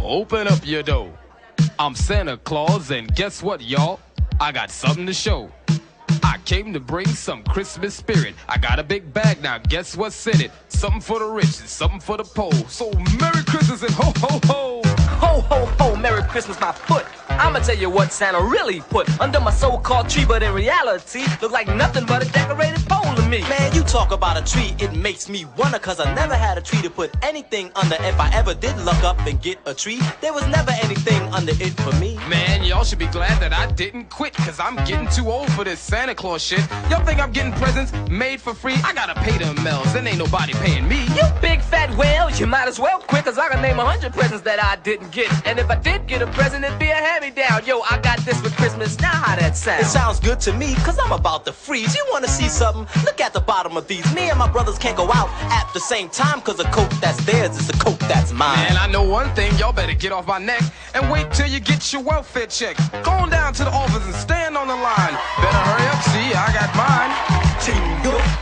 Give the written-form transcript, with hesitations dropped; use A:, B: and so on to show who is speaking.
A: Open up your door. I'm Santa Claus, and guess what, y'all? I got something to show. I came to bring some Christmas spirit. I got a big bag now, guess what's in it? Something for the rich and something for the poor. So Merry Christmas and ho, ho, ho.
B: Ho, ho, ho, Merry Christmas, my foot. I'ma tell you what Santa really put under my so-called tree, but in reality, look like nothing but a decorated pole to me.
C: Man, you talk about a tree, it makes me wonder, cause I never had a tree to put anything under. If I ever did look up and get a tree, there was never anything under it for me.
A: Man, y'all should be glad that I didn't quit, cause I'm getting too old for this Santa Claus shit. Y'all think I'm getting presents made for free? I gotta pay them Mel's, and ain't nobody paying me.
B: You big fat whale, you might as well quit, cause I can name 100 presents that I didn't get. And if I did get a present, it'd be a hand-me-down. Yo, I got this for Christmas, now how that sound?
C: It sounds good to me, cause I'm about to freeze. You wanna see something? Look at the bottom of these. Me and my brothers can't go out at the same time, cause the coat that's theirs is the coat that's mine.
A: Man, I know one thing, y'all better get off my neck and wait till you get your welfare check. Go on down to the office and stand on the line. Better hurry up, see, I got mine.
C: Jingle